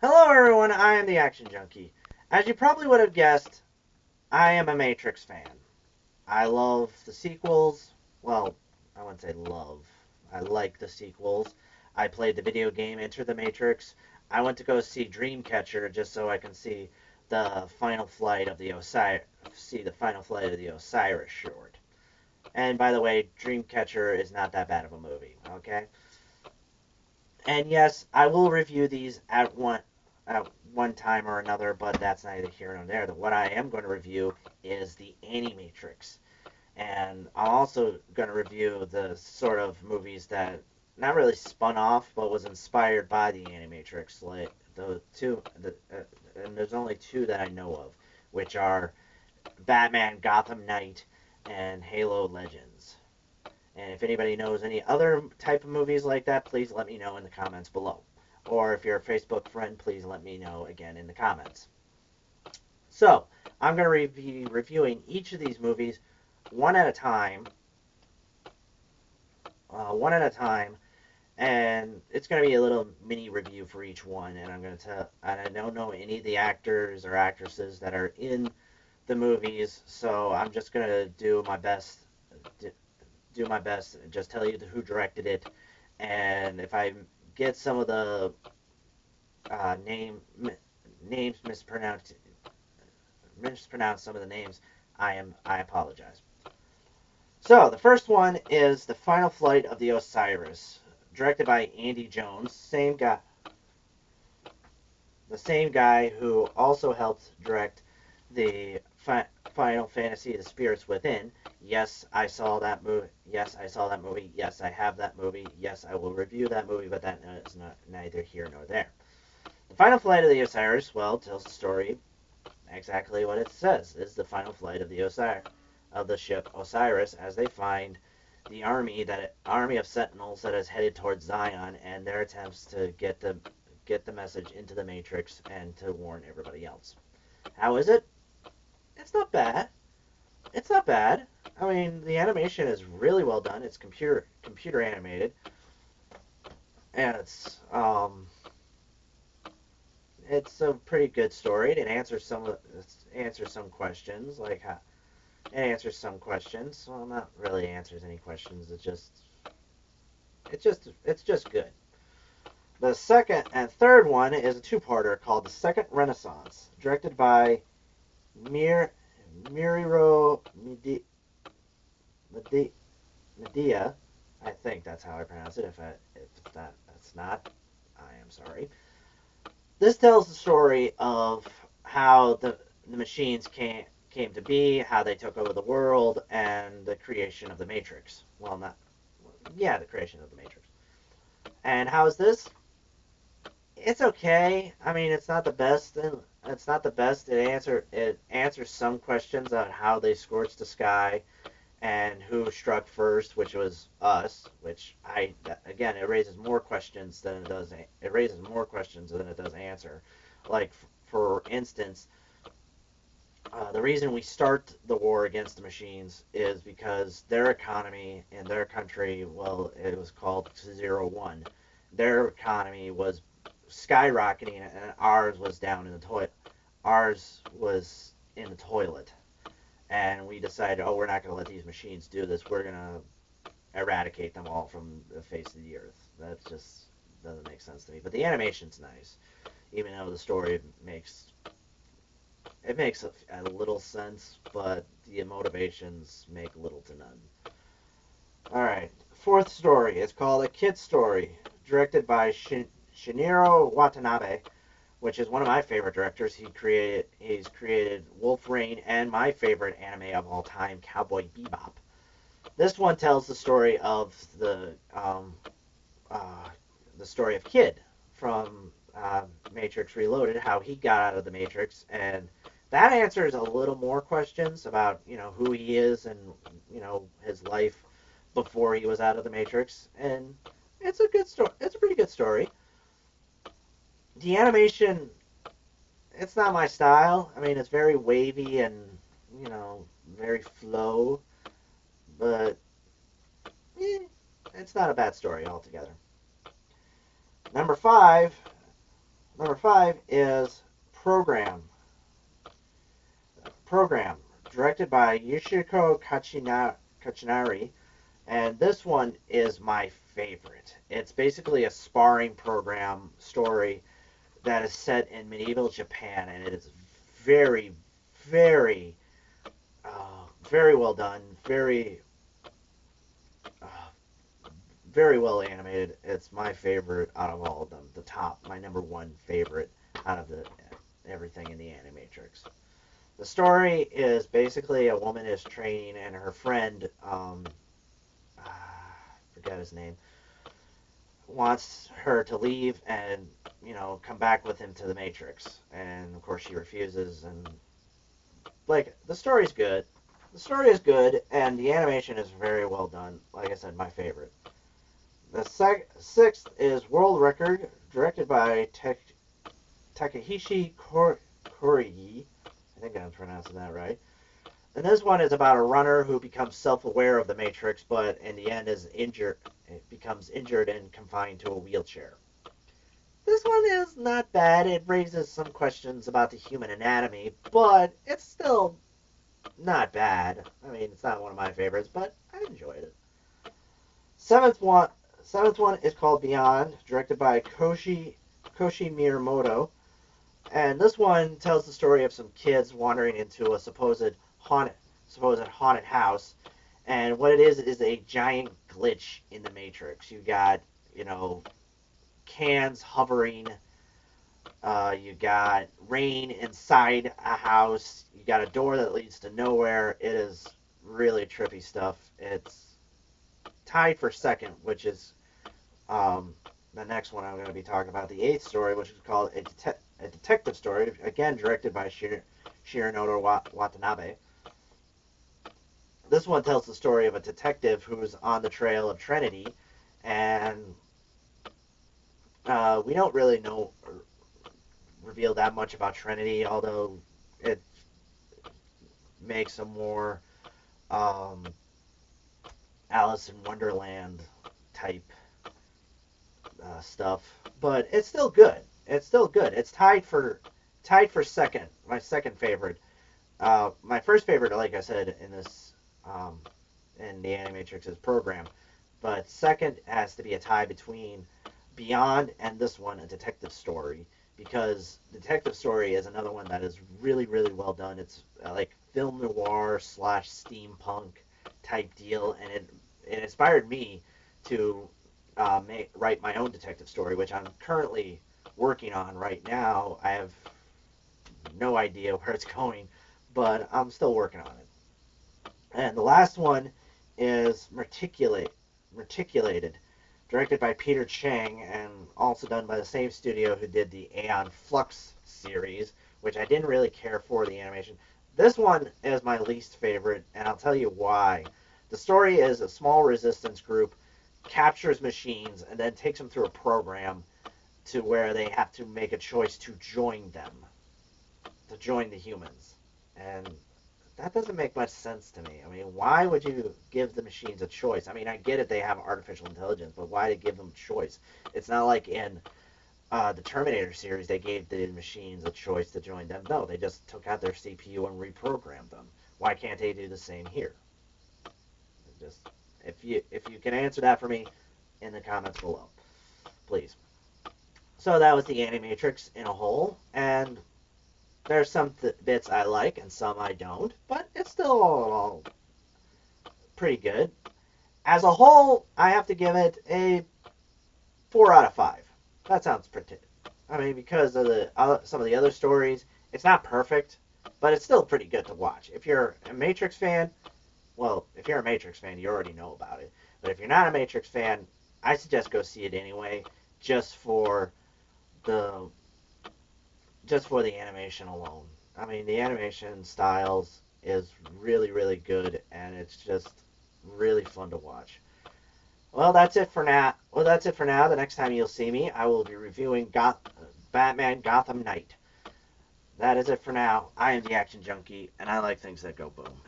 Hello everyone, I am the Action Junkie. As you probably would have guessed, I am a Matrix fan. I love the sequels. Well, I wouldn't say love. I like the sequels. I played the video game Enter the Matrix. I went to go see Dreamcatcher just so I can see the final flight of the Osiris short. And by the way, Dreamcatcher is not that bad of a movie, okay? And yes, I will review these at one time or another, but that's neither here nor there. What I am going to review is the Animatrix, and I'm also going to review the sort of movies that not really spun off, but was inspired by the Animatrix. Like and there's only two that I know of, which are Batman: Gotham Knight and Halo Legends. And if anybody knows any other type of movies like that, please let me know in the comments below. Or if you're a Facebook friend, please let me know again in the comments. So, I'm going to be reviewing each of these movies one at a time. One at a time. And it's going to be a little mini review for each one. And I don't know any of the actors or actresses that are in the movies. So I'm just going to do my best and just tell you who directed it, and if I get some of the names mispronounce some of the names, I apologize. So the first one is The Final Flight of the Osiris, directed by Andy Jones, the same guy who also helped direct the Final Fantasy: The Spirits Within. Yes, I saw that movie. Yes, I saw that movie. Yes, I have that movie. Yes, I will review that movie, but that is neither here nor there. The Final Flight of the Osiris, well, tells the story exactly what it says. Is the final flight of the ship Osiris as they find the army of Sentinels that is headed towards Zion, and their attempts to get the message into the Matrix and to warn everybody else. How is it? It's not bad. It's not bad. I mean, the animation is really well done. It's computer animated, and it's a pretty good story. It answers some questions, like how it answers some questions. Well, not really answers any questions. It's just good. The second and third one is a two-parter called The Second Renaissance, directed by Mir Miriro Medea. I think that's how I pronounce it. If that's not, I am sorry. This tells the story of how the machines came to be, how they took over the world, and the creation of the Matrix. Well, not yeah, the creation of the Matrix. And how is this? It's okay. I mean, it's not the best. It's not the best. It answers some questions on how they scorched the sky and who struck first, which was us. Which again, it raises more questions than it does answer. Like for instance, the reason we start the war against the machines is because their economy in their country, well, it was called Zero One. Their economy was skyrocketing, and ours was down in the toilet. Ours was in the toilet, and we decided, oh, we're not going to let these machines do this. We're going to eradicate them all from the face of the earth. That just doesn't make sense to me. But the animation's nice, even though the story makes a little sense, but the motivations make little to none. All right, fourth story is called A Kid Story, directed by Shinichiro Watanabe, which is one of my favorite directors. He's created Wolf Rain and my favorite anime of all time, Cowboy Bebop. This one tells the story of the story of Kid from Matrix Reloaded, how he got out of the Matrix, and that answers a little more questions about who he is and his life before he was out of the Matrix, and it's a good story. It's a pretty good story. The animation, it's not my style. I mean, it's very wavy and very flow, but it's not a bad story altogether. Number 5, Number 5 is Program, directed by Yoshiko Kachinari, and this one is my favorite. It's basically a sparring program story that is set in medieval Japan, and it is very, very, very well done, uh, very well animated. It's my favorite out of all of them. My number one favorite out of the everything in the Animatrix. The story is basically a woman is training, and her friend, forget his name, wants her to leave and come back with him to the Matrix, and of course she refuses. And like the story's good, the story is good, and the animation is very well done. Like I said, my favorite. The sixth is World Record, directed by Takahishi Korigi. I think I'm pronouncing that right. And this one is about a runner who becomes self-aware of the Matrix, but in the end is injured. It becomes injured and confined to a wheelchair. This one is not bad. It raises some questions about the human anatomy, but it's still not bad. I mean, it's not one of my favorites, but I enjoyed it. Seventh one, seventh one is called Beyond, directed by Koshi Miyamoto, and this one tells the story of some kids wandering into a supposed haunted house, and what it is a giant glitch in the Matrix. You got cans hovering. You got rain inside a house. You got a door that leads to nowhere. It is really trippy stuff. It's tied for second, which is the next one I'm going to be talking about, the eighth story, which is called a detective story, again directed by Shironoto Watanabe. This one tells the story of a detective who's on the trail of Trinity, and we don't really reveal that much about Trinity, although it makes some more Alice in Wonderland type stuff, but it's still good. It's still good. It's tied for second. My second favorite. My first favorite, like I said, in the Animatrix is Program, but second has to be a tie between Beyond and this one, a detective story, because detective story is another one that is really really well done. It's like film noir slash steampunk type deal, and it inspired me to write my own detective story, which I'm currently working on right now. I have no idea where it's going, but I'm still working on it. And the last one is Reticulated, directed by Peter Chang and also done by the same studio who did the Aeon Flux series, which I didn't really care for the animation. This one is my least favorite, and I'll tell you why. The story is a small resistance group captures machines and then takes them through a program to where they have to make a choice to join them, to join the humans. And that doesn't make much sense to me. I mean, why would you give the machines a choice? I mean, I get it, they have artificial intelligence, but why to give them a choice? It's not like in the Terminator series, they gave the machines a choice to join them. No, they just took out their CPU and reprogrammed them. Why can't they do the same here? Just if you can answer that for me in the comments below, please. So that was the Animatrix in a whole, and there's some bits I like and some I don't, but it's still all pretty good. As a whole, I have to give it a 4 out of 5. That sounds pretty. I mean, because of some of the other stories, it's not perfect, but it's still pretty good to watch. If you're a Matrix fan, well, if you're a Matrix fan, you already know about it. But if you're not a Matrix fan, I suggest go see it anyway, just for the animation alone. I mean, the animation styles is really, really good, and it's just really fun to watch. Well, that's it for now. The next time you'll see me, I will be reviewing Batman Gotham Knight. That is it for now. I am the Action Junkie, and I like things that go boom.